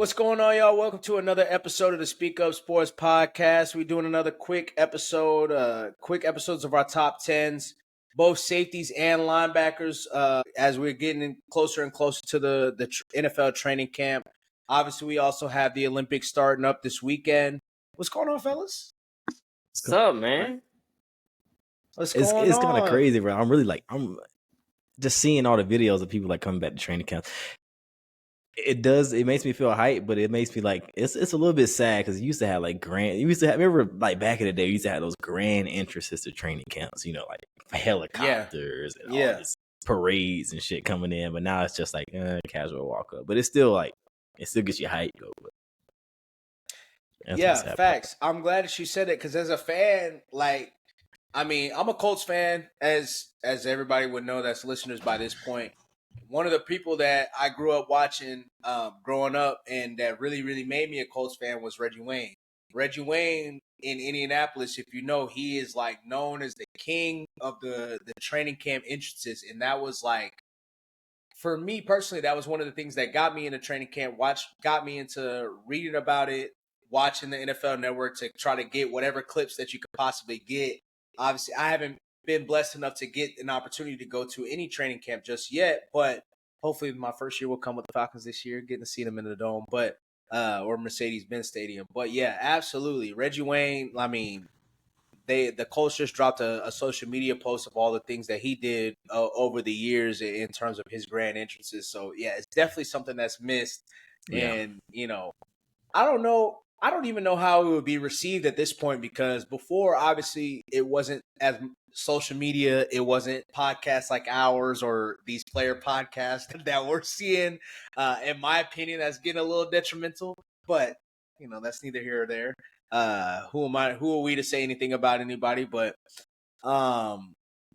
What's going on, y'all? Welcome to another episode of the Speak Up Sports Podcast. We're doing another quick episodes of our top 10s, both safeties and linebackers, as we're getting closer and closer to the NFL training camp. Obviously, we also have the Olympics starting up this weekend. What's going on, fellas? What's up, man? What's going on? It's kind of crazy, bro. I'm just seeing all the videos of people coming back to training camp. It makes me feel hype, but it makes me it's a little bit sad because you used to have remember back in the day, you used to have those grand entrances to training camps, like helicopters and all these parades and shit coming in, but now it's just casual walk up. But it's still it still gets you hype though. Facts. I'm glad that you said it because as a fan, I'm a Colts fan, as everybody would know that's listeners by this point. One of the people that I grew up watching growing up and that really, really made me a Colts fan was Reggie Wayne. Reggie Wayne in Indianapolis, if you know, he is known as the king of the training camp entrances. And that was for me personally, that was one of the things that got me into training camp, got me into reading about it, watching the NFL Network to try to get whatever clips that you could possibly get. Obviously, I haven't been blessed enough to get an opportunity to go to any training camp just yet, but hopefully my first year will come with the Falcons this year, getting to see them in the Dome, but or Mercedes-Benz Stadium. But yeah, absolutely. Reggie Wayne, the Colts just dropped a social media post of all the things that he did over the years in terms of his grand entrances. So yeah, it's definitely something that's missed. Yeah. And, I don't know. I don't even know how it would be received at this point because before, obviously, it wasn't as social media. It wasn't podcasts like ours or these player podcasts that we're seeing. In my opinion, that's getting a little detrimental. But, that's neither here or there. Who am I? Who are we to say anything about anybody? But,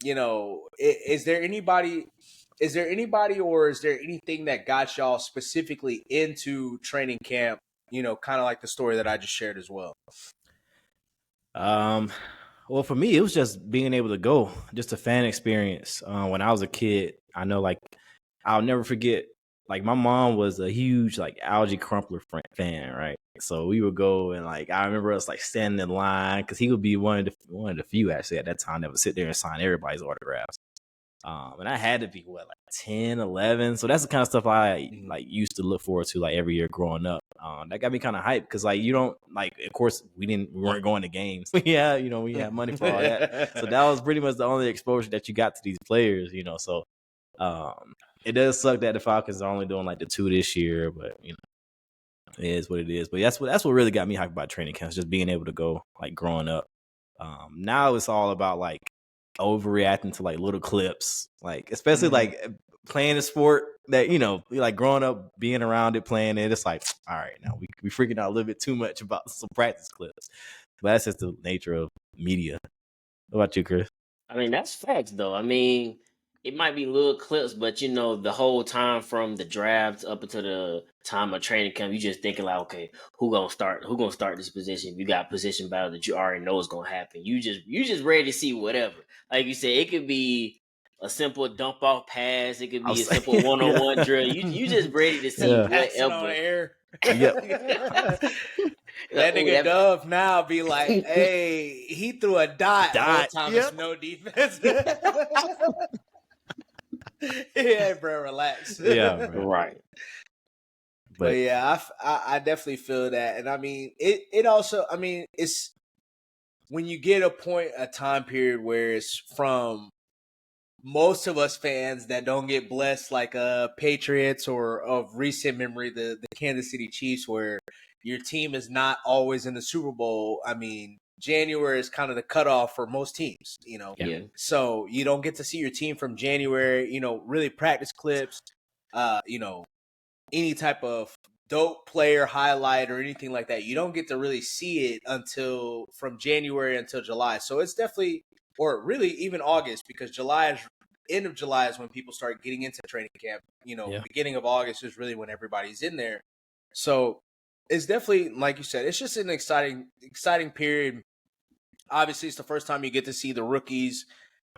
is there anybody or is there anything that got y'all specifically into training camp? Kind of like the story that I just shared as well. Well, for me, it was just being able to go, just a fan experience. When I was a kid, I know, I'll never forget, my mom was a huge, Algie Crumpler fan, right? So we would go and, I remember us, standing in line, because he would be one of the few, actually, at that time that would sit there and sign everybody's autographs. And I had to be 10, 11. So that's the kind of stuff I used to look forward to every year growing up. That got me kind of hyped because you don't of course we weren't going to games. We had money for all that. So that was pretty much the only exposure that you got to these players, So it does suck that the Falcons are only doing the 2 this year, but it is what it is. But that's what really got me hyped about training camps, just being able to go growing up. Now it's all about overreacting to little clips, especially playing a sport that growing up, being around it, playing it. It's all right, now we freaking out a little bit too much about some practice clips, but that's just the nature of media. What about you, Chris? That's facts though. It might be little clips, but the whole time from the draft up until the time of training camp, you just thinking okay, who gonna start this position? You got position battle that you already know is gonna happen. You just ready to see whatever. Like you said, it could be a simple dump off pass. It could be a simple one-on-one drill. You just ready to see whatever. On air. Yep. That nigga Dove now be hey, he threw a dot. Time yep. No defense. Yeah, bro, relax. Yeah, bro. Right. But yeah, I definitely feel that, and it also, it's when you get a time period where it's from most of us fans that don't get blessed Patriots or of recent memory, the Kansas City Chiefs, where your team is not always in the Super Bowl. January is kind of the cutoff for most teams, Yeah. So you don't get to see your team from January, really practice clips, any type of dope player highlight or anything like that. You don't get to really see it until from January until July. So it's definitely, or really even August, because end of July is when people start getting into training camp. Beginning of August is really when everybody's in there. So it's definitely, like you said, it's just an exciting period. Obviously, it's the first time you get to see the rookies,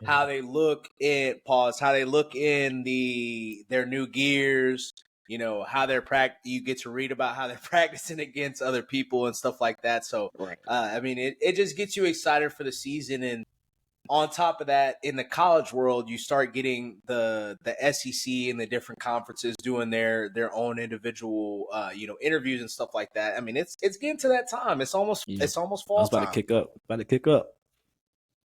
how they look in their new gears, how they're you get to read about how they're practicing against other people and stuff like that. So, Right. I mean, it just gets you excited for the season. And on top of that, in the college world, you start getting the SEC and the different conferences doing their own individual, interviews and stuff like that. I mean, it's getting to that time. It's almost fall About time. to kick up. About to kick up.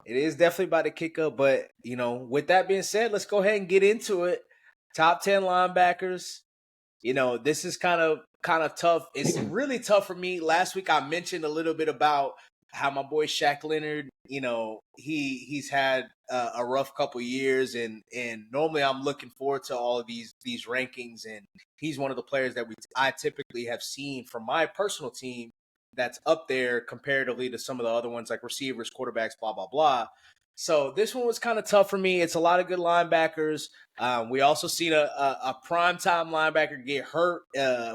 It is definitely about to kick up. But with that being said, let's go ahead and get into it. Top 10 linebackers. This is kind of tough. It's really tough for me. Last week I mentioned a little bit about how my boy Shaq Leonard, he's had a rough couple years, and normally I'm looking forward to all of these rankings, and he's one of the players that I typically have seen from my personal team that's up there comparatively to some of the other ones like receivers, quarterbacks, blah blah blah. So this one was kind of tough for me. It's a lot of good linebackers. We also seen a primetime linebacker get hurt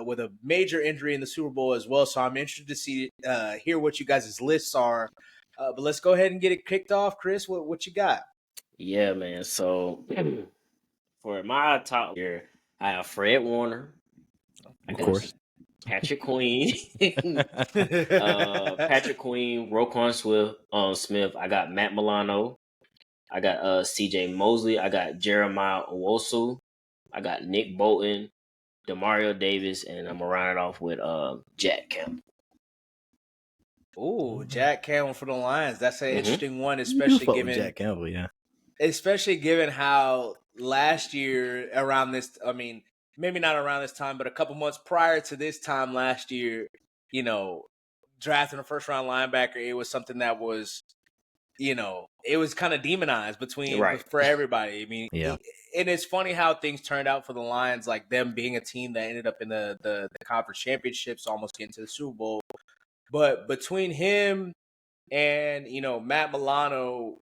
with a major injury in the Super Bowl as well. So I'm interested to hear what you guys' lists are. But let's go ahead and get it kicked off. Chris, what you got? Yeah, man. So for my top here, I have Fred Warner. Of course. Patrick Queen. Patrick Queen, Roquan Smith. I got Matt Milano. I got CJ Mosley. I got Jeremiah Owosu. I got Nick Bolton, Demario Davis, and I'm gonna round it off with Jack Campbell. Ooh, Jack Campbell for the Lions. That's an interesting one, especially given Jack Campbell, yeah. Especially given how last year around this, I mean, maybe not around this time, but a couple months prior to this time last year, drafting a first round linebacker, it was something that was, it was kind of demonized for everybody. I mean, and it's funny how things turned out for the Lions, like them being a team that ended up in the conference championships, almost getting to the Super Bowl. But between him and, Matt Milano,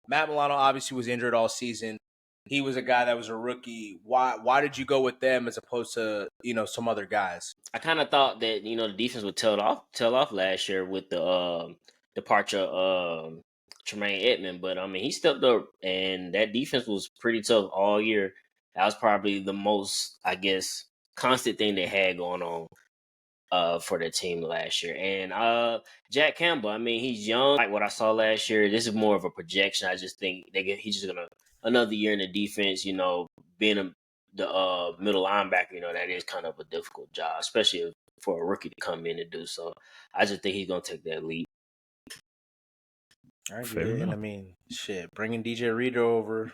Matt Milano obviously was injured all season. He was a guy that was a rookie. Why did you go with them as opposed to, some other guys? I kind of thought that, the defense would tail off last year with the departure of Tremaine Edmonds. But, I mean, he stepped up, and that defense was pretty tough all year. That was probably the most, I guess, constant thing they had going on for their team last year. And Jack Campbell, I mean, he's young. Like what I saw last year, this is more of a projection. I just think he's just gonna another year in the defense. Being the middle linebacker, that is kind of a difficult job, especially for a rookie to come in and do so. I just think he's gonna take that leap. All right, and I mean, shit, bringing DJ Reader over,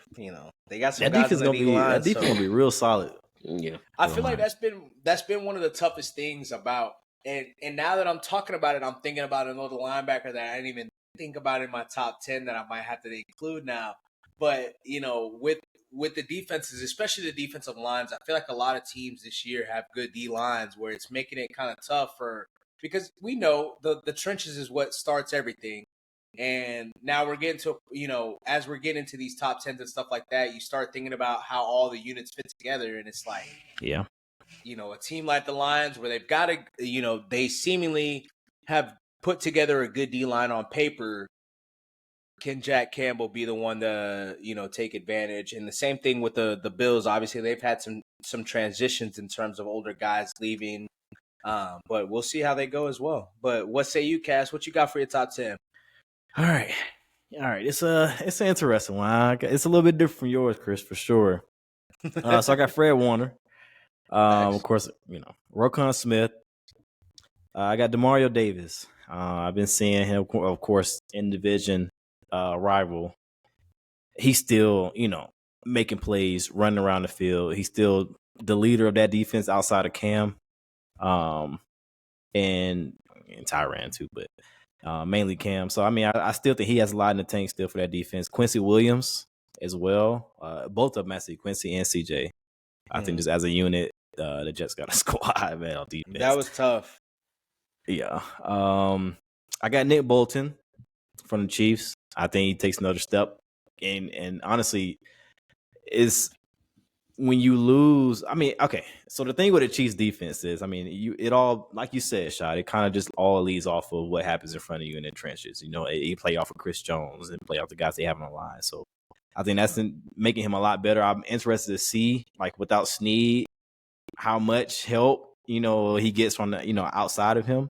they got some that guys defense on the line. That defense gonna be real solid. Yeah, I feel like that's been one of the toughest things about, and now that I'm talking about it, I'm thinking about another linebacker that I didn't even think about in my top 10 that I might have to include now. But with the defenses, especially the defensive lines, I feel like a lot of teams this year have good D lines where it's making it kind of tough because we know the trenches is what starts everything. And now we're getting to, as we're getting into these top 10s and stuff like that, you start thinking about how all the units fit together. And it's like, yeah, a team like the Lions where they've got to, they seemingly have put together a good D line on paper. Can Jack Campbell be the one to, take advantage? And the same thing with the Bills. Obviously, they've had some transitions in terms of older guys leaving. But we'll see how they go as well. But what say you, Cass? What you got for your top 10? All right. It's an interesting one. It's a little bit different from yours, Chris, for sure. So I got Fred Warner. Nice. Of course, Roquan Smith. I got Demario Davis. I've been seeing him, of course, in division rival. He's still, making plays, running around the field. He's still the leader of that defense outside of Cam, and Tyrann too, but. Mainly Cam. So, I mean, I still think he has a lot in the tank still for that defense. Quincy Williams as well. Both of them, actually, Quincy and CJ. I think just as a unit, the Jets got a squad, man, on defense. That was tough. Yeah. I got Nick Bolton from the Chiefs. I think he takes another step. And honestly, is when you lose, I mean, okay. So the thing with the Chiefs defense is, I mean, it all, like you said, Shot, it kind of just all leads off of what happens in front of you in the trenches. You play off of Chris Jones and play off the guys they have on the line. So I think that's making him a lot better. I'm interested to see, like, without Snead, how much help he gets from the outside of him,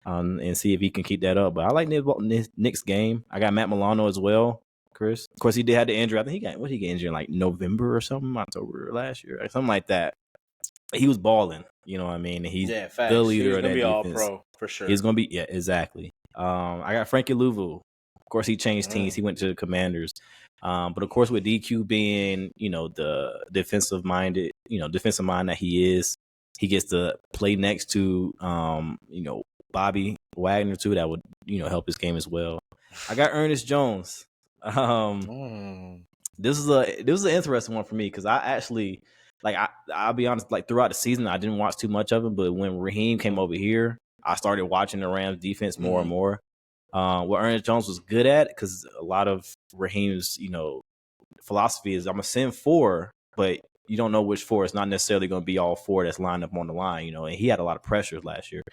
and see if he can keep that up. But I like Nick's game. I got Matt Milano as well, Chris. Of course, he did have the injury. I think he get injured in like November or something, October last year, something like that. He was balling, you know what I mean? And he's the leader of that defense. All pro for sure. He's gonna be, yeah, exactly. I got Frankie Louvu. Of course, he changed teams. He went to the Commanders. But of course, with DQ being, the defensive mind that he is, he gets to play next to, Bobby Wagner too. That would, help his game as well. I got Ernest Jones. This is an interesting one for me because I actually, I'll be honest, throughout the season, I didn't watch too much of it. But when Raheem came over here, I started watching the Rams defense more and more. What Ernest Jones was good at, because a lot of Raheem's, philosophy is I'm going to send 4, but you don't know which 4. It's not necessarily going to be all 4 that's lined up on the line, and he had a lot of pressures last year.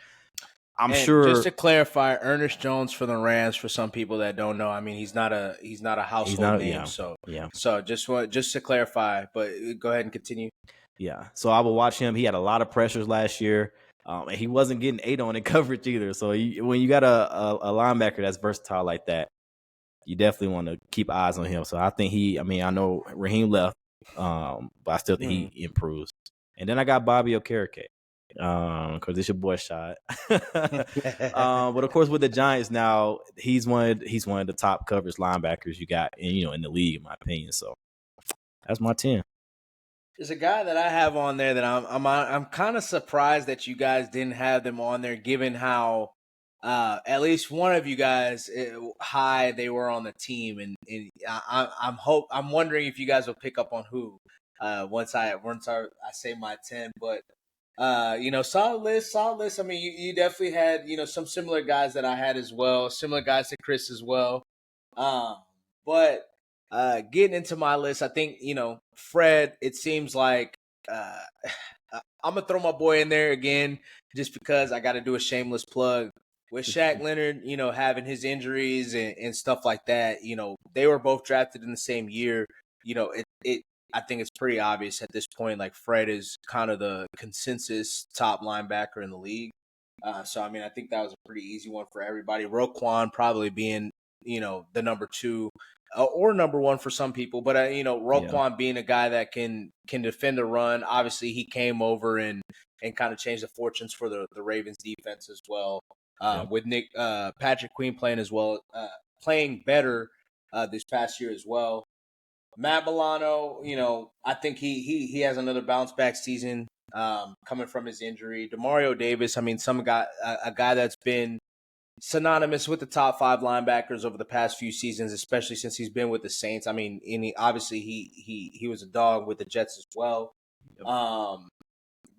I'm sure. Just to clarify, Ernest Jones for the Rams, for some people that don't know, I mean, he's not a household name. Yeah. So just to clarify, but go ahead and continue. Yeah. So I will watch him. He had a lot of pressures last year. And he wasn't getting 8 on in coverage either. So when you got a linebacker that's versatile like that, you definitely want to keep eyes on him. So I think I know Raheem left, but I still think he improves. And then I got Bobby Okereke, because it's your boy shot. But of course, with the Giants now, he's one of the top coverage linebackers you got in the league, in my opinion. So that's my 10. There's a guy that I have on there that I'm kind of surprised that you guys didn't have them on there, given how at least one of you guys high they were on the team, and I'm wondering if you guys will pick up on who once I say my 10. But solid list. I mean, you definitely had some similar guys that I had as well, similar guys to Chris as well. But getting into my list, I think, Fred, it seems like I'm going to throw my boy in there again just because I got to do a shameless plug. With Shaq Leonard, having his injuries and stuff like that, they were both drafted in the same year. I think it's pretty obvious at this point, like Fred is kind of the consensus top linebacker in the league. So, I mean, I think that was a pretty easy one for everybody. Roquan probably being, the number 2. Or number 1 for some people, but Roquan being a guy that can defend the run. Obviously, he came over and kind of changed the fortunes for the Ravens defense as well. With Patrick Queen playing as well, playing better this past year as well. Matt Milano, I think he has another bounce back season coming from his injury. Demario Davis, I mean, a guy that's been synonymous with the top 5 linebackers over the past few seasons, especially since he's been with the Saints. I mean, obviously he was a dog with the Jets as well.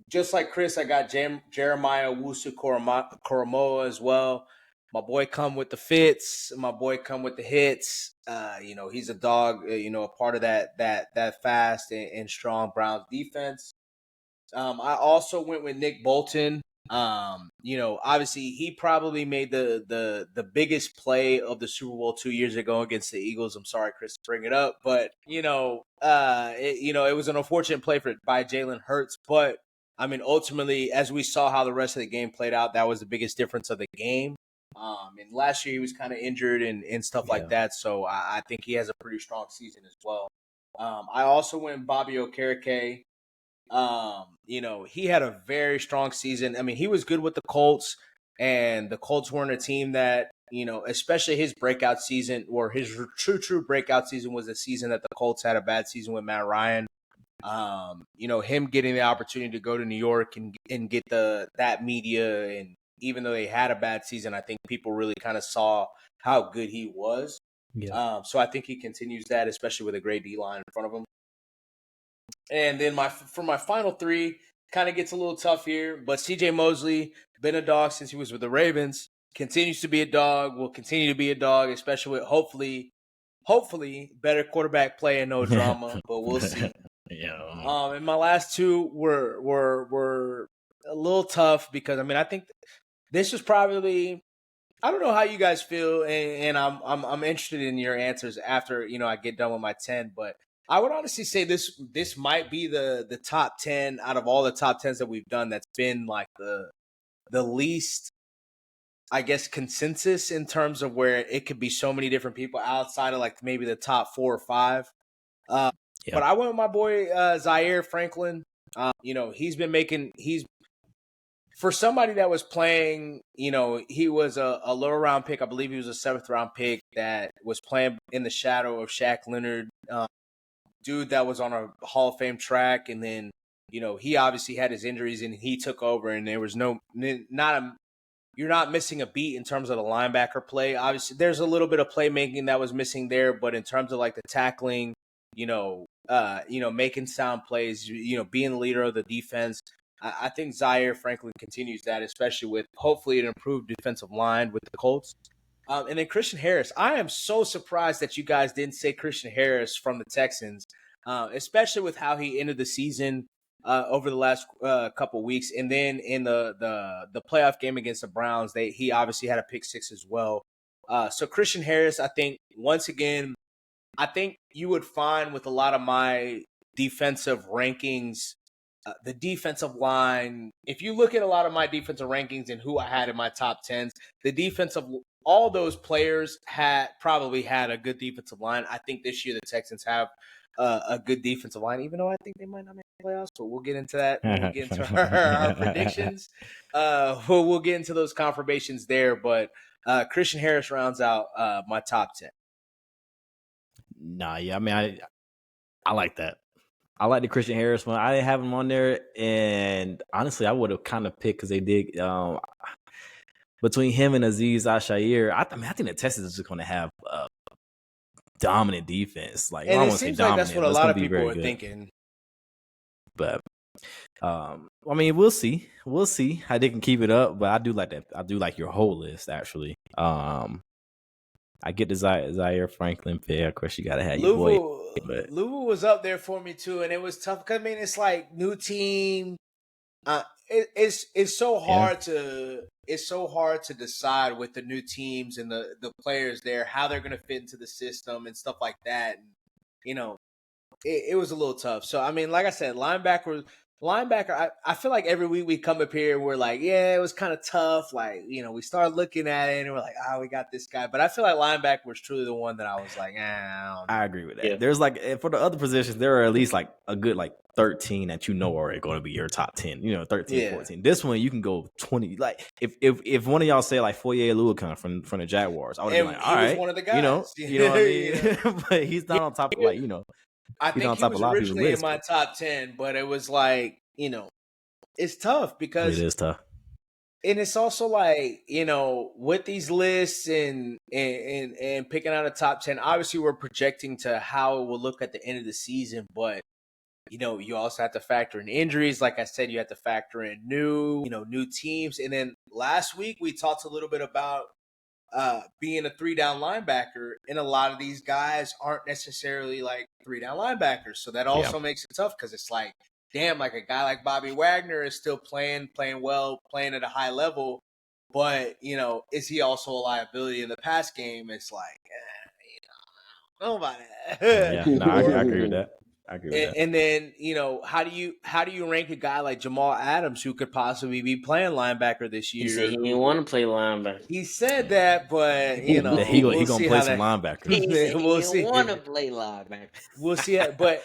Just like Chris, I got Jeremiah Wusu-Koromoa as well. My boy come with the fits. My boy come with the hits. He's a dog. A part of that fast and strong Browns defense. I also went with Nick Bolton. Obviously he probably made the biggest play of the Super Bowl 2 years ago against the Eagles. I'm sorry, Chris, to bring it up, but it was an unfortunate play by Jalen Hurts. But I mean, ultimately, as we saw how the rest of the game played out, that was the biggest difference of the game. And last year he was kind of injured and stuff like that. So I think he has a pretty strong season as well. I also went Bobby Okereke. He had a very strong season. I mean, he was good with the Colts, and the Colts weren't a team that, especially his breakout season, or his true breakout season, was a season that the Colts had a bad season with Matt Ryan. Him getting the opportunity to go to New York and get that media, and even though they had a bad season, I think people really kind of saw how good he was. Yeah. So I think he continues that, especially with a great D-line in front of him. And then for my final 3, kind of gets a little tough here, but C.J. Mosley, been a dog since he was with the Ravens, continues to be a dog, will continue to be a dog, especially with hopefully better quarterback play and no drama, but we'll see. Yeah. And my last 2 were a little tough because, I mean, I think this was probably, I don't know how you guys feel, and I'm interested in your answers after I get done with my 10. But I would honestly say this might be the top 10 out of all the top 10s that we've done. That's been like the least, I guess, consensus in terms of where it could be so many different people outside of like maybe the top 4 or 5. Yeah. But I went with my boy Zaire Franklin. He's for somebody that was playing, he was a lower round pick. I believe he was a 7th round pick that was playing in the shadow of Shaq Leonard, dude that was on a Hall of Fame track. And then, he obviously had his injuries and he took over, and there was you're not missing a beat in terms of the linebacker play. Obviously, there's a little bit of playmaking that was missing there, but in terms of like the tackling, making sound plays, being the leader of the defense, I think Zaire Franklin continues that, especially with hopefully an improved defensive line with the Colts. And then Christian Harris. I am so surprised that you guys didn't say Christian Harris from the Texans, especially with how he ended the season over the last couple weeks. And then in the playoff game against the Browns, he obviously had a pick 6 as well. So Christian Harris, I think, once again, I think you would find with a lot of my defensive rankings, the defensive line, if you look at a lot of my defensive rankings and who I had in my top 10s, all those players probably had a good defensive line. I think this year the Texans have a good defensive line, even though I think they might not make the playoffs, but we'll get into that when we get into our predictions. We'll get into those confirmations there, but Christian Harris rounds out my top 10. Nah, yeah, I mean, I like that. I like the Christian Harris one. I didn't have him on there, and honestly, I would have kind of picked because they did between him and Azeez Al-Shaair. I think the Texans is just going to have a dominant defense. Like, and I it won't say seems like dominant, that's what a but it's lot gonna of be people very are good. thinking. But I mean, we'll see. We'll see how they can keep it up. But I do like that. I do like your whole list, actually. I get the Zaire Franklin pick. Of course, you gotta have your boy. But Louisville was up there for me too, and it was tough because I mean it's like new team. It's so hard to decide with the new teams and the players there how they're gonna fit into the system and stuff like that. And, it was a little tough. So I mean, like I said, linebacker. I feel like every week we come up here and we're like, yeah, it was kind of tough. Like, we started looking at it and we're like, we got this guy. But I feel like linebacker was truly the one that I was like, I don't know. I agree with that. Yeah. There's like for the other positions, there are at least like a good 13 that are going to be your top 10. 13, 14. This one you can go 20. Like if one of y'all say like Foye Oluokun from the Jaguars, I would have been like, all right, was one of the guys. You know what I mean? But he's not on top of I think he was originally in my top 10, but it was like, it's tough because it is tough. And it's also like, with these lists and picking out a top 10, obviously we're projecting to how it will look at the end of the season, but you also have to factor in injuries. Like I said, you have to factor in new teams. And then last week we talked a little bit about being a 3-down linebacker, and a lot of these guys aren't necessarily like 3-down linebackers. So that also makes it tough because it's like, damn, like a guy like Bobby Wagner is still playing well, playing at a high level, but is he also a liability in the pass game? It's like, I don't know about that. Yeah, no, I agree with that. I agree with that. And then how do you rank a guy like Jamal Adams who could possibly be playing linebacker this year? He said he didn't want to play linebacker. He said that, but he gonna play some linebacker. He said he we'll didn't want to play linebacker. We'll see. But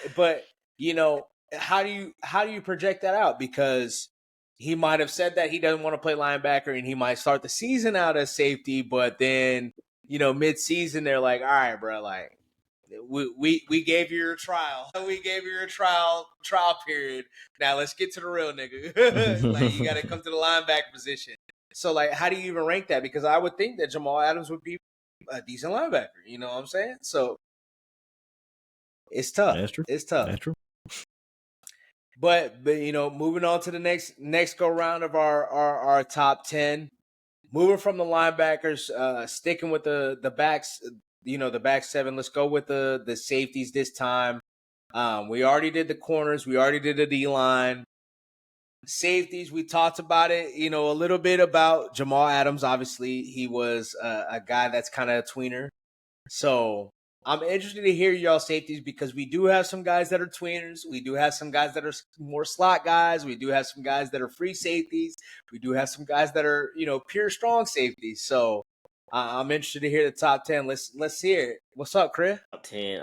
how do you project that out? Because he might have said that he doesn't want to play linebacker, and he might start the season out as safety, but then mid-season they're like, all right, bro, like. We gave you your trial. We gave you your trial period. Now let's get to the real nigga. Like you got to come to the linebacker position. So like, how do you even rank that? Because I would think that Jamal Adams would be a decent linebacker. You know what I'm saying? So it's tough. That's true. It's tough. That's true. But moving on to the next go round of our top 10. Moving from the linebackers, sticking with the backs. The back 7. Let's go with the safeties this time. We already did the corners. We already did the D-line. Safeties, we talked about it, a little bit about Jamal Adams. Obviously, he was a guy that's kind of a tweener. So I'm interested to hear y'all safeties because we do have some guys that are tweeners. We do have some guys that are more slot guys. We do have some guys that are free safeties. We do have some guys that are, pure strong safeties. So I'm interested to hear the top 10. Let's hear it. What's up, Chris? Top 10.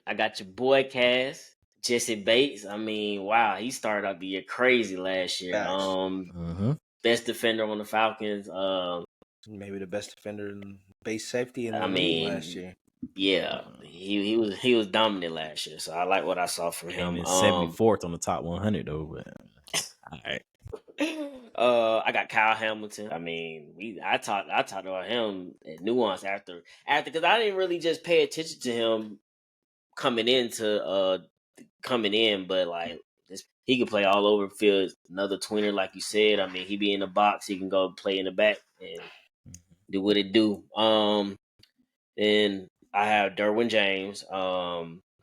I got your boy Cass, Jesse Bates. I mean, wow, he started out the year crazy last year. Facts. Best defender on the Falcons. Maybe the best defender in base safety in the I league mean, last year. yeah, he was dominant last year. So I like what I saw from Came him. in 74th on the top 100 though. But all right. I got Kyle Hamilton. I mean, I talked about him at Nuance after because I didn't really just pay attention to him coming in, but like he can play all over the field. Another tweener, like you said. I mean, he be in the box. He can go play in the back and do what it do. Then I have Derwin James,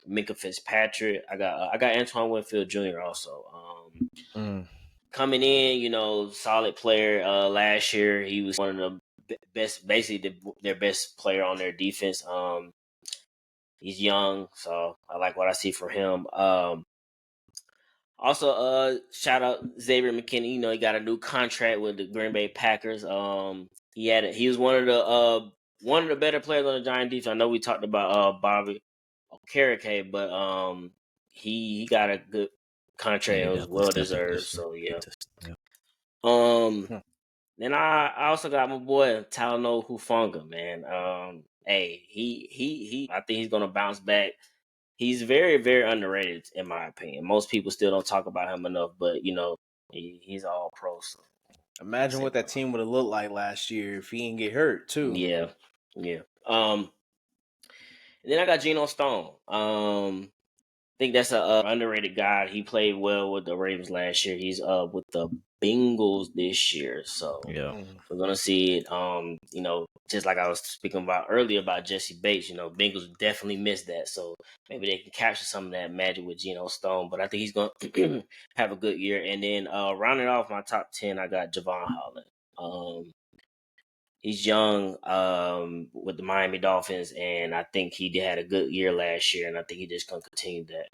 Minka Fitzpatrick. I got Antoine Winfield Jr. also. Coming in, solid player. Last year he was one of the best, basically their best player on their defense. He's young, so I like what I see from him. Also, shout out Xavier McKinney. He got a new contract with the Green Bay Packers. He was one of the better players on the Giant defense. I know we talked about Bobby Okereke, but he got a good contract. It was well deserved. So yeah. Then I also got my boy Talanoa Hufanga, man. He I think he's gonna bounce back. He's very, very underrated in my opinion. Most people still don't talk about him enough, but he's all pro. So Imagine what that team would have looked like last year if he didn't get hurt too. Yeah. And then I got Geno Stone. I think that's a underrated guy. He played well with the Ravens last year. He's with the Bengals this year, so we're gonna see it. Just like I was speaking about earlier about Jesse Bates, Bengals definitely missed that, so maybe they can capture some of that magic with Geno Stone. But I think he's gonna have a good year. And then rounding off my top 10, I got Javon Holland. He's young with the Miami Dolphins, and I think he had a good year last year, and I think he just gonna continue that.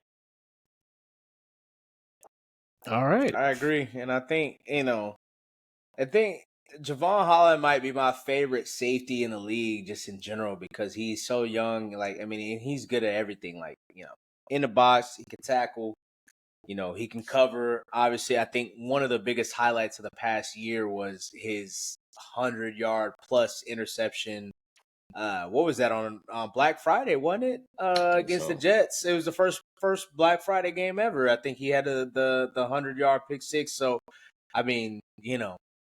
All right. I agree. And I think, Javon Holland might be my favorite safety in the league just in general because he's so young. Like, I mean, he's good at everything. Like, in the box, he can tackle, he can cover. Obviously, I think one of the biggest highlights of the past year was his 100-yard plus interception. What was that on Black Friday? Wasn't it against the Jets? It was the first Black Friday game ever. I think he had the 100-yard pick six. So, I mean,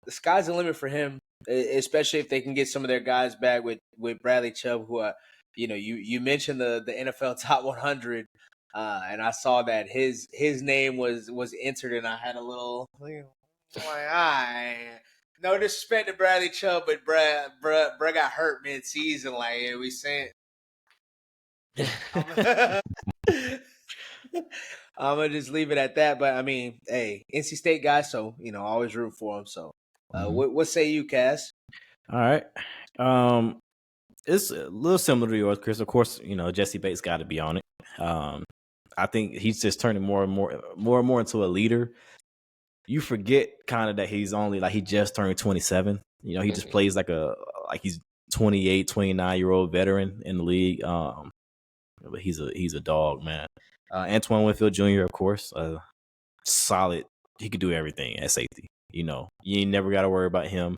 the sky's the limit for him, especially if they can get some of their guys back with Bradley Chubb, who you mentioned the NFL Top 100. And I saw that his name was entered, and I had a little like, no disrespect to Bradley Chubb, but Brad got hurt mid-season. Like we saying, I'm gonna just leave it at that. But I mean, hey, NC State guy, so always root for him. So, what say you, Cass? All right. It's a little similar to yours, Chris. Of course, Jesse Bates got to be on it. I think he's just turning more and more into a leader. You forget kind of that he's only he just turned 27. He just plays like he's 28, 29-year-old veteran in the league. But he's a dog, man. Antoine Winfield Jr., of course, solid. He could do everything at safety. You ain't never got to worry about him.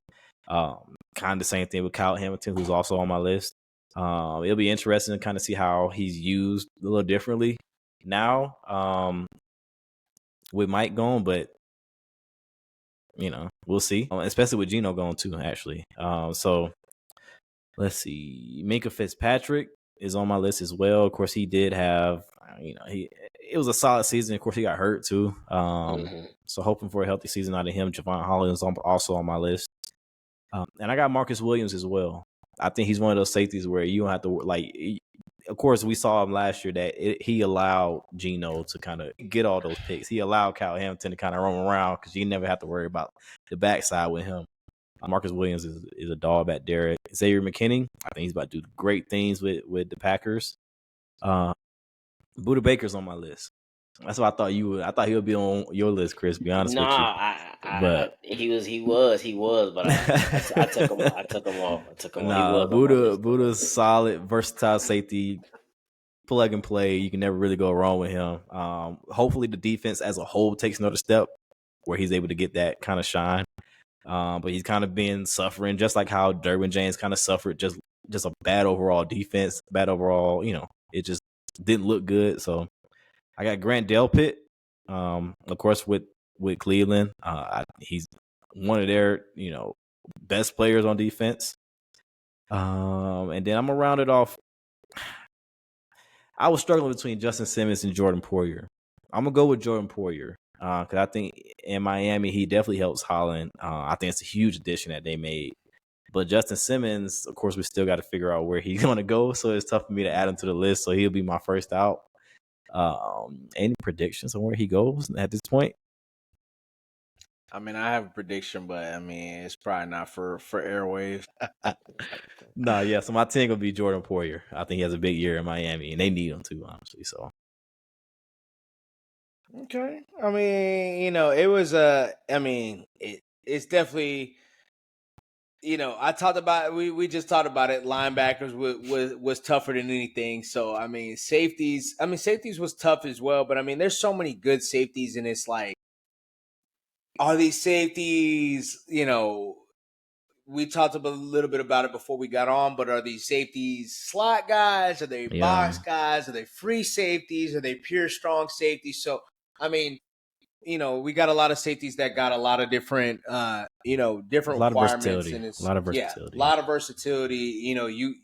Kind of the same thing with Kyle Hamilton, who's also on my list. It'll be interesting to kind of see how he's used a little differently now with Mike gone, but we'll see. Especially with Geno gone too, actually. So let's see. Minka Fitzpatrick is on my list as well. Of course, he did have, it was a solid season. Of course, he got hurt too. So hoping for a healthy season out of him. Javon Holland is also on my list. And I got Marcus Williams as well. I think he's one of those safeties where you don't have to of course, we saw him last year that he allowed Geno to kind of get all those picks. He allowed Kyle Hamilton to kind of roam around because you never have to worry about the backside with him. Marcus Williams is a dog back there. Xavier McKinney. I think he's about to do great things with the Packers. Buda Baker's on my list. That's what I thought you would. I thought he would be on your list, Chris. To be honest with you, he was, but I took him. I took him off. He was on my list. Buda's solid, versatile safety, plug and play. You can never really go wrong with him. Hopefully, the defense as a whole takes another step where he's able to get that kind of shine. But he's kind of been suffering, just like how Derwin James kind of suffered, just a bad overall defense, bad overall. It just didn't look good. So I got Grant Delpit, of course, with Cleveland. He's one of their best players on defense. And then I'm gonna round it off. I was struggling between Justin Simmons and Jordan Poyer. I'm gonna go with Jordan Poyer because I think in Miami he definitely helps Holland. I think it's a huge addition that they made. But Justin Simmons, of course, we still got to figure out where he's going to go. So it's tough for me to add him to the list. So he'll be my first out. Any predictions on where he goes at this point? I mean, I have a prediction, but I mean, it's probably not for airwaves. So my team will be Jordan Poyer. I think he has a big year in Miami, and they need him too, honestly. So, okay. I mean, it was it's definitely. I talked about we just talked about it. Linebackers was tougher than anything. So I mean, safeties was tough as well. But I mean, there's so many good safeties, and it's like, are these safeties? We talked a little bit about it before we got on. But are these safeties slot guys? Are they box guys? Are they free safeties? Are they pure strong safeties? So I mean, we got a lot of safeties that got a lot of different, different requirements, and it's a lot of versatility. A lot of versatility.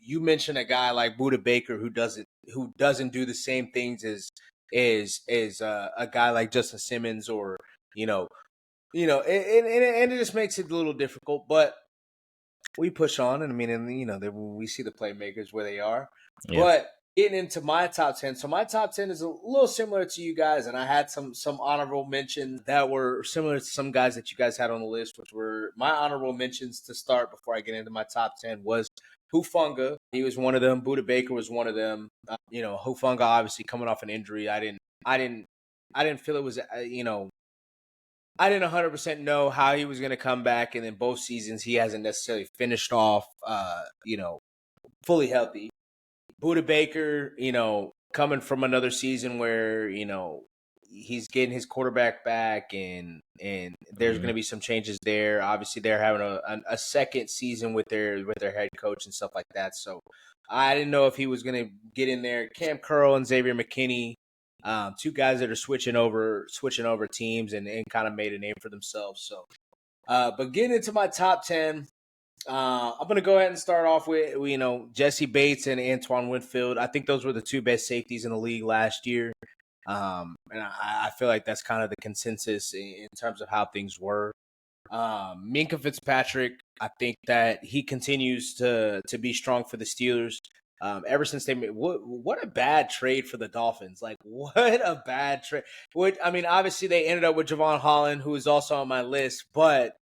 You mentioned a guy like Buda Baker who doesn't do the same things as a guy like Justin Simmons, or and it just makes it a little difficult. But we push on, and I mean, we see the playmakers where they are, but. Getting into my top 10. So my top 10 is a little similar to you guys, and I had some honorable mentions that were similar to some guys that you guys had on the list, which were my honorable mentions to start before I get into my top 10 was Hufanga. He was one of them. Buda Baker was one of them. Hufanga obviously coming off an injury. I didn't feel it was, I didn't 100% know how he was going to come back, and in both seasons he hasn't necessarily finished off, fully healthy. Buda Baker, coming from another season where, he's getting his quarterback back, and there's going to be some changes there. Obviously, they're having a second season with their head coach and stuff like that. So I didn't know if he was going to get in there. Cam Curl and Xavier McKinney, two guys that are switching over teams and kind of made a name for themselves. So, but getting into my top 10. I'm going to go ahead and start off with, Jesse Bates and Antoine Winfield. I think those were the two best safeties in the league last year. And I feel like that's kind of the consensus in terms of how things were. Minkah Fitzpatrick, I think that he continues to be strong for the Steelers. Ever since they made what a bad trade for the Dolphins. Like, what a bad trade. Obviously they ended up with Javon Holland, who is also on my list, but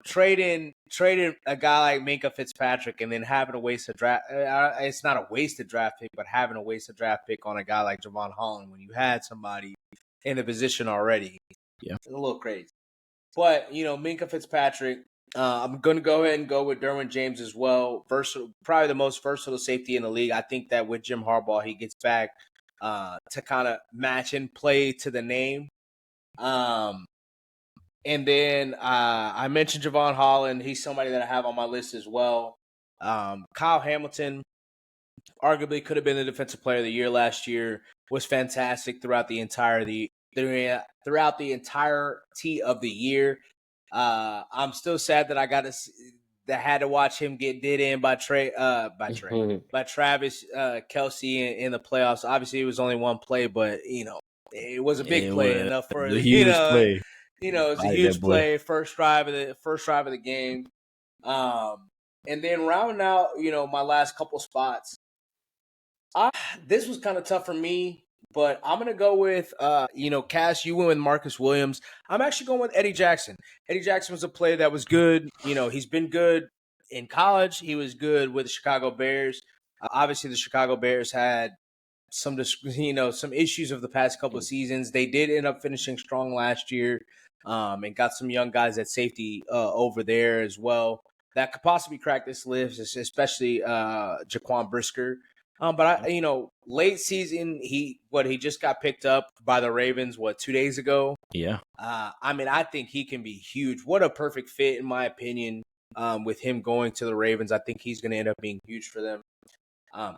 trading a guy like Minkah Fitzpatrick and then having a wasted draft. It's not a wasted draft pick, but having a wasted draft pick on a guy like Javon Holland when you had somebody in the position already. Yeah, it's a little crazy. But Minkah Fitzpatrick. I'm going to go ahead and go with Derwin James as well. Probably the most versatile safety in the league. I think that with Jim Harbaugh, he gets back to kind of match and play to the name. And then I mentioned Javon Holland. He's somebody that I have on my list as well. Kyle Hamilton arguably could have been the defensive player of the year last year. Was fantastic throughout the entirety of the year. I'm still sad that I had to watch him get did in by Travis Kelce in the playoffs. Obviously, it was only one play, but it was a big play enough for the huge play. It's a huge play. First drive of the game. And then rounding out, my last couple spots. This was kind of tough for me. But I'm going to go with, Cass, you went with Marcus Williams. I'm actually going with Eddie Jackson. Eddie Jackson was a player that was good. He's been good in college. He was good with the Chicago Bears. Obviously, the Chicago Bears had some issues of the past couple of seasons. They did end up finishing strong last year, and got some young guys at safety over there as well that could possibly crack this list, especially Jaquan Brisker. But late season, he just got picked up by the Ravens 2 days ago. Yeah. I think he can be huge. What a perfect fit, in my opinion, with him going to the Ravens. I think he's going to end up being huge for them.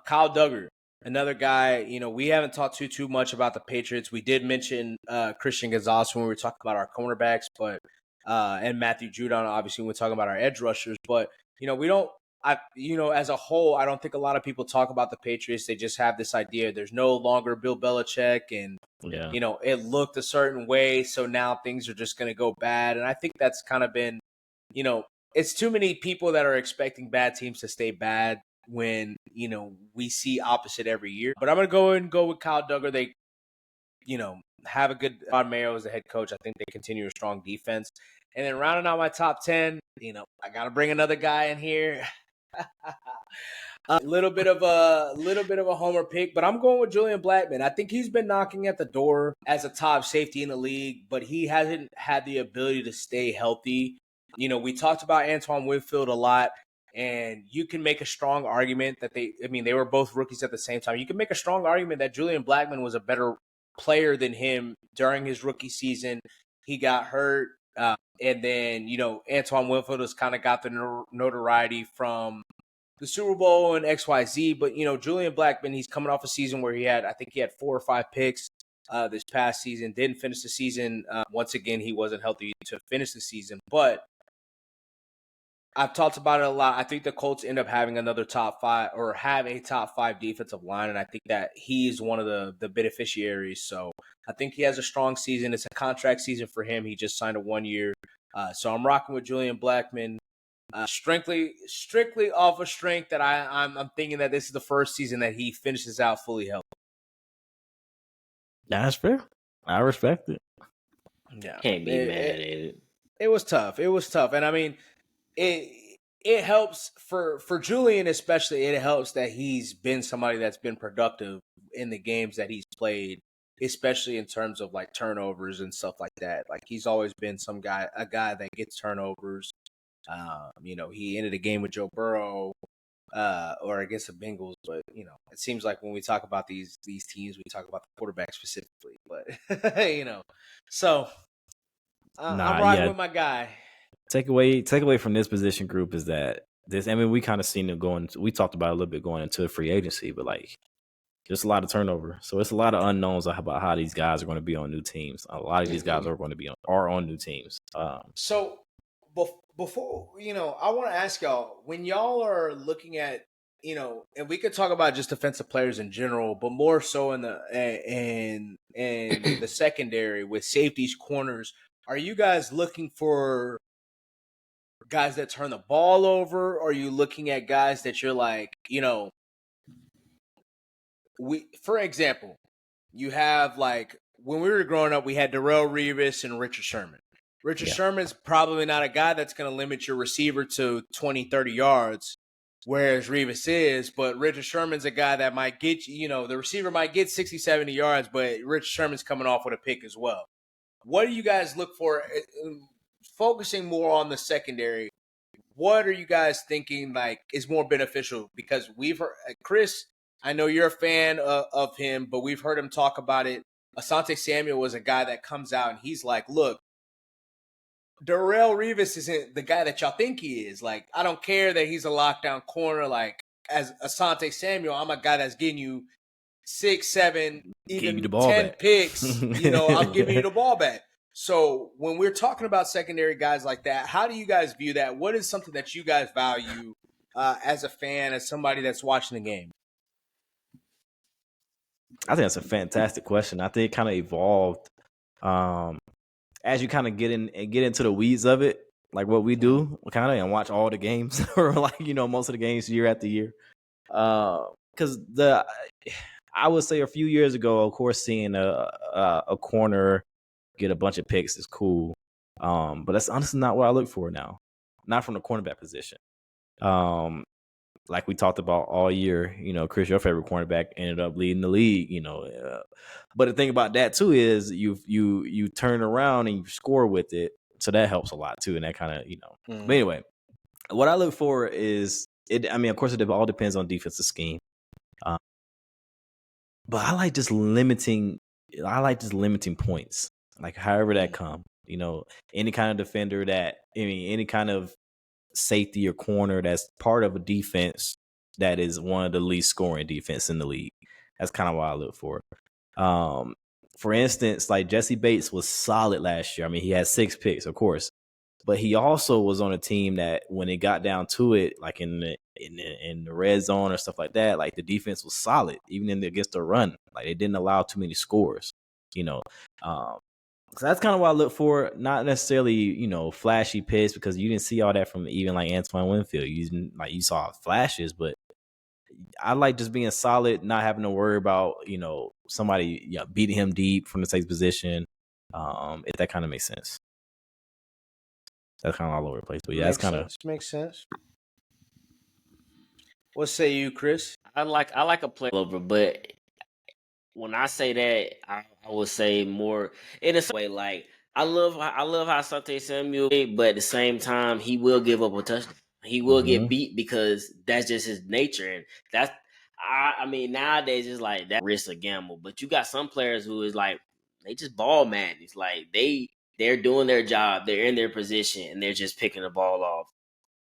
Kyle Duggar, another guy. We haven't talked too much about the Patriots. We did mention Christian Gonzalez when we were talking about our cornerbacks, but and Matthew Judon, obviously, when we're talking about our edge rushers. But we don't. As a whole, I don't think a lot of people talk about the Patriots. They just have this idea. There's no longer Bill Belichick, and it looked a certain way, so now things are just going to go bad. And I think that's kind of been, it's too many people that are expecting bad teams to stay bad when we see opposite every year. But I'm going to go with Kyle Duggar. They, have a good Rod Mayo as the head coach. I think they continue a strong defense. And then rounding out my top 10, I got to bring another guy in here. A little bit of a homer pick, but I'm going with Julian Blackmon. I think he's been knocking at the door as a top safety in the league, but he hasn't had the ability to stay healthy. We talked about Antoine Winfield a lot, and you can make a strong argument that they were both rookies at the same time. You can make a strong argument that Julian Blackmon was a better player than him during his rookie season. He got hurt. And then, Antoine Winfield has kind of got the notoriety from the Super Bowl and XYZ. But, Julian Blackmon, he's coming off a season where I think he had 4 or 5 picks this past season. Didn't finish the season. Once again, he wasn't healthy to finish the season. But I've talked about it a lot. I think the Colts end up having another top 5 or have a top 5 defensive line. And I think that he's one of the beneficiaries. So I think he has a strong season. It's a contract season for him. He just signed a 1 year. So I'm rocking with Julian Blackmon. Strictly off of strength that I'm thinking that this is the first season that he finishes out fully healthy. That's fair. I respect it. Yeah. Can't be mad at it. It was tough. And it helps for Julian especially. It helps that he's been somebody that's been productive in the games that he's played, especially in terms of like turnovers and stuff like that. Like he's always been a guy that gets turnovers. He ended a game with Joe Burrow, or against the Bengals, but it seems like when we talk about these teams, we talk about the quarterback specifically. But so I'm riding with my guy. Take away from this position group is that we kind of seen it going. We talked about it a little bit going into free agency, but like there's a lot of turnover, so it's a lot of unknowns about how these guys are going to be on new teams. A lot of these guys are going to be on new teams. So before I want to ask y'all, when y'all are looking at and we could talk about just defensive players in general, but more so in the secondary with safeties, corners. Are you guys looking for guys that turn the ball over? Or are you looking at guys that you're like, for example, you have like when we were growing up, we had Darrelle Revis and Richard Sherman. Richard Sherman's probably not a guy that's going to limit your receiver to 20, 30 yards, whereas Revis is. But Richard Sherman's a guy that might get the receiver might get 60, 70 yards, but Richard Sherman's coming off with a pick as well. What do you guys look for? Focusing more on the secondary, what are you guys thinking like is more beneficial? Because we've heard Chris, I know you're a fan of him, but we've heard him talk about it. Asante Samuel was a guy that comes out and he's like, look, Darrelle Revis isn't the guy that y'all think he is. Like, I don't care that he's a lockdown corner. Like, as Asante Samuel, I'm a guy that's getting you 6, 7, even 10 back. picks. I'm giving you the ball back. So when we're talking about secondary guys like that, how do you guys view that? What is something that you guys value as a fan, as somebody that's watching the game? I think that's a fantastic question. I think it kind of evolved as you kind of get into the weeds of it, like what we do, kind of, and watch all the games or like most of the games year after year. Because I would say a few years ago, of course, seeing a corner get a bunch of picks is cool. But that's honestly not what I look for now. Not from the cornerback position. Like we talked about all year, Chris, your favorite cornerback, ended up leading the league. But the thing about that too is you turn around and you score with it, so that helps a lot too, and that kind of But anyway, what I look for is it. I mean, of course, it all depends on defensive scheme, but I like just limiting. Points, like however that come. Any kind of defender any kind of safety or corner that's part of a defense that is one of the least scoring defense in the league. That's kind of what I look for. For instance, like Jesse Bates was solid last year. I mean, he had 6 picks, of course, but he also was on a team that when it got down to it, like in the red zone or stuff like that, like the defense was solid, even against the run. Like they didn't allow too many scores. So that's kind of what I look for. Not necessarily, flashy picks, because you didn't see all that from even like Antoine Winfield. You saw flashes, but I like just being solid, not having to worry about, somebody beating him deep from the safe position. If that kind of makes sense. That's kind of all over the place. But yeah, that's kind of makes sense. What say you, Chris? I like a play over, but when I say that, I would say more in a way. Like I love how Sante Samuel, but at the same time, he will give up a touchdown. He will get beat because that's just his nature, and that's I mean nowadays it's like that risk a gamble. But you got some players who is like they just ball man. It's like they're doing their job, they're in their position, and they're just picking the ball off.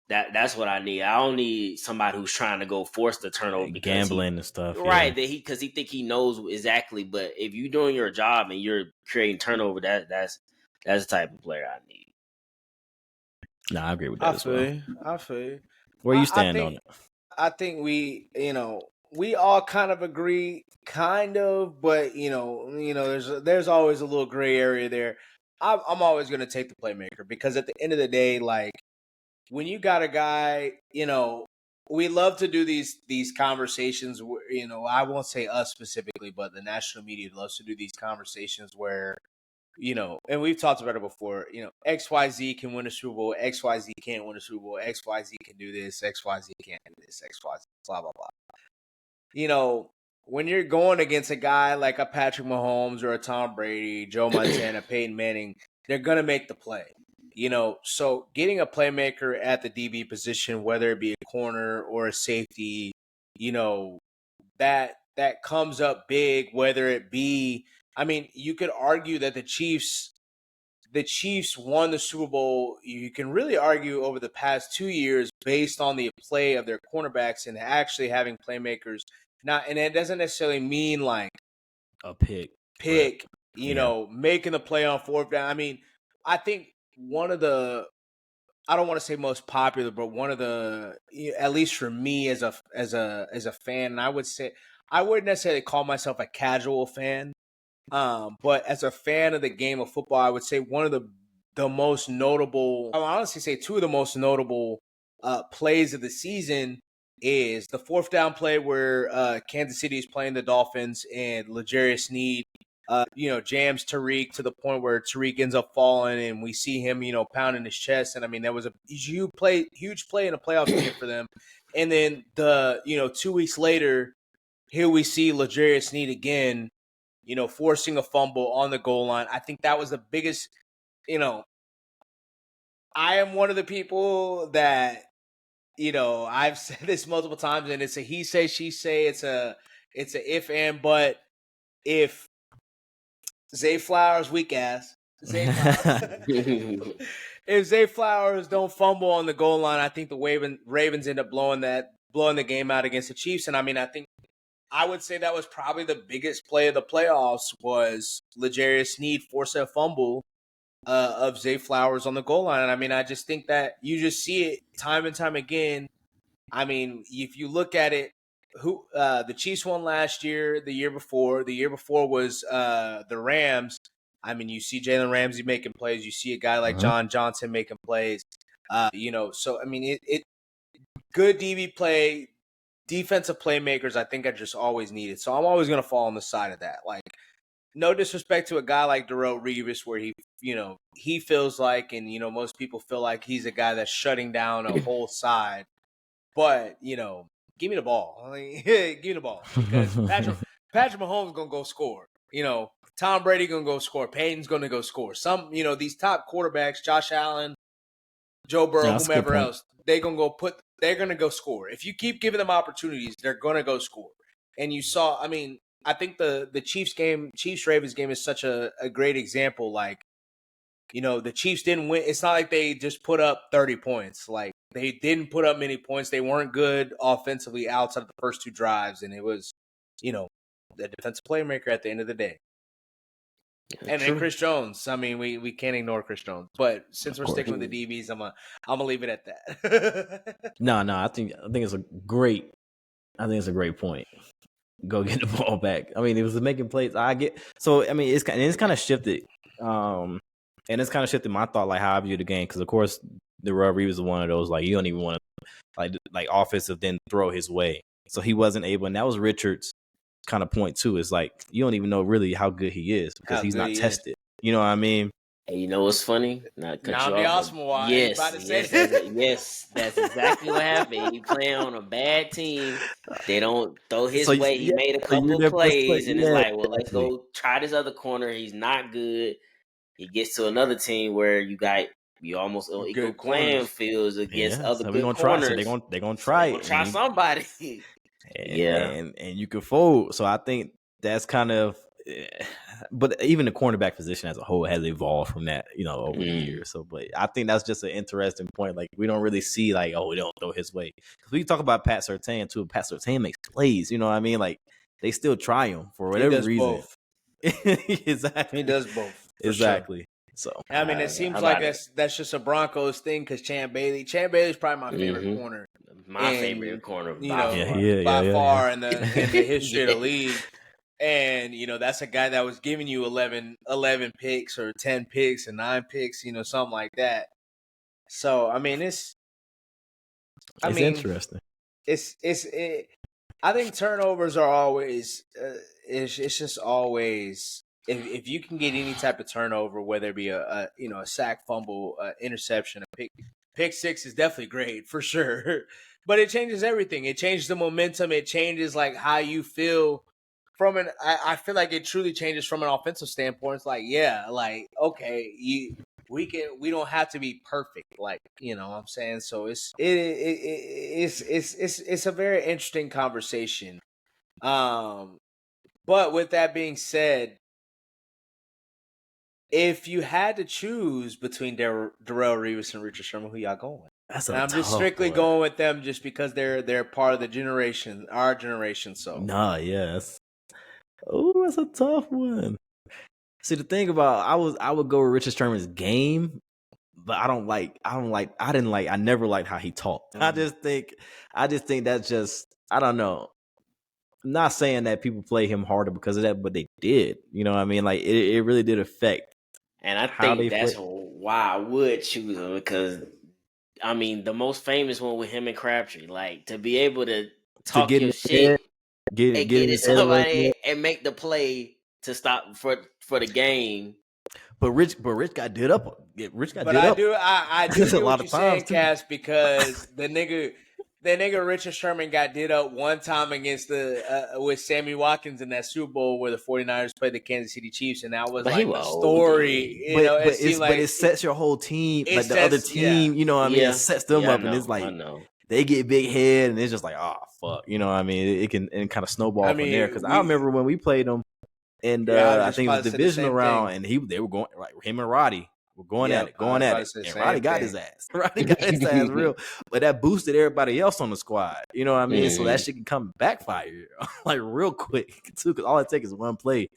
That's what I need. I don't need somebody who's trying to go force the turnover because gambling and stuff. Right, that because he think he knows exactly. But if you're doing your job and you're creating turnover, that's the type of player I need. No, I agree with that as well. I feel you. Where you stand on it? I think we all kind of agree, kind of, but there's always a little gray area there. I'm always going to take the playmaker because at the end of the day, like when you got a guy, we love to do these conversations where, I won't say us specifically, but the national media loves to do these conversations where, and we've talked about it before, XYZ can win a Super Bowl, XYZ can't win a Super Bowl, XYZ can do this, XYZ can't do this, XYZ, blah, blah, blah. When you're going against a guy like a Patrick Mahomes or a Tom Brady, Joe Montana, Peyton Manning, they're going to make the play. So getting a playmaker at the DB position, whether it be a corner or a safety, that comes up big, whether it be, I mean, you could argue that the Chiefs won the Super Bowl. You can really argue over the past 2 years based on the play of their cornerbacks and actually having playmakers. And it doesn't necessarily mean like a pick, making the play on 4th down. I mean, I think one of the, I don't want to say most popular, but one of the, at least for me as a fan, and I would say I wouldn't necessarily call myself a casual fan, but as a fan of the game of football, I would say one of the most notable, I would honestly say 2 of the most notable plays of the season is the 4th down play where Kansas City is playing the Dolphins and L'Jarius Sneed jams Tariq to the point where Tariq ends up falling, and we see him, pounding his chest. And I mean, that was a huge play in a playoff game for them. And then 2 weeks later, here we see L'Jarius Sneed again, forcing a fumble on the goal line. I think that was the biggest, I am one of the people that, I've said this multiple times, and it's a he say, she say, it's a if and but. If Zay Flowers, weak ass. If Zay Flowers don't fumble on the goal line, I think the Ravens end up blowing the game out against the Chiefs. And I mean, I would say that was probably the biggest play of the playoffs was L'Jarius Sneed force a fumble of Zay Flowers on the goal line. And I mean, I just think that you just see it time and time again. I mean, if you look at it, the Chiefs won last year, the year before was the Rams. I mean, you see Jalen Ramsey making plays, you see a guy like John Johnson making plays. So I mean, it good DB play, defensive playmakers, I think are just always needed. So I'm always going to fall on the side of that. Like, no disrespect to a guy like Darrelle Revis, where he feels like, and most people feel like he's a guy that's shutting down a whole side. But give me the ball. Give me the ball because Patrick Mahomes gonna go score. Tom Brady gonna go score. Peyton's gonna go score. Some these top quarterbacks, Josh Allen, Joe Burrow, whomever else, they're gonna go score. If you keep giving them opportunities, they're gonna go score. And you saw, I think the Chiefs Ravens game is such a great example. Like, the Chiefs didn't win. It's not like they just put up 30 points. Like, they didn't put up many points. They weren't good offensively outside of the first 2 drives, and it was, the defensive playmaker at the end of the day. And then Chris Jones. We can't ignore Chris Jones. But since we're sticking with the DBs, I'm gonna leave it at that. No, I think it's a great point. Go get the ball back. It was making plays. It's kind of shifted. And it's kind of shifted my thought, like how I view the game, because of course the Revis is one of those, like, you don't even want to like offensive then throw his way. So he wasn't able, and that was Richard's kind of point too. Is like you don't even know really how good he is because he's not tested. You know what I mean? Hey, you know what's funny? Not cut you off. Yes, that's exactly what happened. He playing on a bad team. They don't throw his way. He made a couple plays, and it's like, well, let's go try this other corner. He's not good. He gets to another team where you almost on equal playing fields against other good corners. Try, so they're gonna try it. Try somebody. And you can fold. So I think that's kind of. But even the cornerback position as a whole has evolved from that, over the years. So, but I think that's just an interesting point. Like, we don't really see we don't throw his way. Because we talk about Pat Surtain too. Pat Surtain makes plays. You know what I mean? Like, they still try him for whatever reason. Both. Exactly. He does both. Exactly. Sure. So it seems like that's just a Broncos thing because Champ Bailey's probably my favorite corner. My favorite corner, by far in the history of the league. And that's a guy that was giving you 11 picks or 10 picks and 9 picks, something like that. So it's interesting. I think turnovers are always it's just always. If you can get any type of turnover, whether it be a sack, fumble, interception, a pick six is definitely great for sure. But it changes everything. It changes the momentum. It changes like how you feel I feel like it truly changes from an offensive standpoint. It's like, okay, we don't have to be perfect, like, what I'm saying. So it's a very interesting conversation. But with that being said, if you had to choose between Darrelle Revis and Richard Sherman, who y'all going with? I'm just strictly going with them just because they're part of the generation, our generation. So yes. Oh, that's a tough one. See, the thing about I would go with Richard Sherman's game, but I never liked how he talked. I just think that's just, I don't know. I'm not saying that people play him harder because of that, but they did. You know what I mean? Like, it really did affect. And I think that's why I would choose him because, the most famous one with him and Crabtree, like, to be able to talk your shit, get it somebody and make the play to stop for the game. But Rich got did up. Rich got did up. I do get what you're saying, Cass, because the nigga Richard Sherman got did up one time against with Sammy Watkins in that Super Bowl where the 49ers played the Kansas City Chiefs, and that was like a story. But it sets your whole team, like the other team. You know what I mean? It sets them up, and it's like they get big head, and it's just like, oh fuck. You know what I mean? It can kind of snowball from there. Because I remember when we played them, and I think it was divisional round, and they were going like him and Roddy. We're going at it. And Roddy got his ass. Roddy got his ass real. But that boosted everybody else on the squad. You know what I mean? So that shit can come backfire like real quick too. Because all it takes is one play.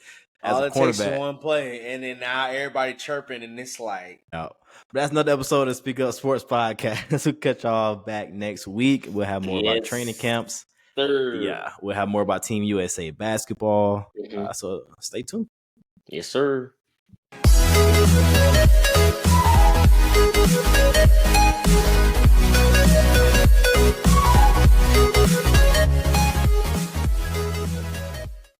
All it takes is one play, and then now everybody chirping, and it's like. No. But that's another episode of Speak Up Sports Podcast. We'll catch y'all back next week. We'll have more about training camps. Yeah, we'll have more about Team USA basketball. So stay tuned. Yes, sir.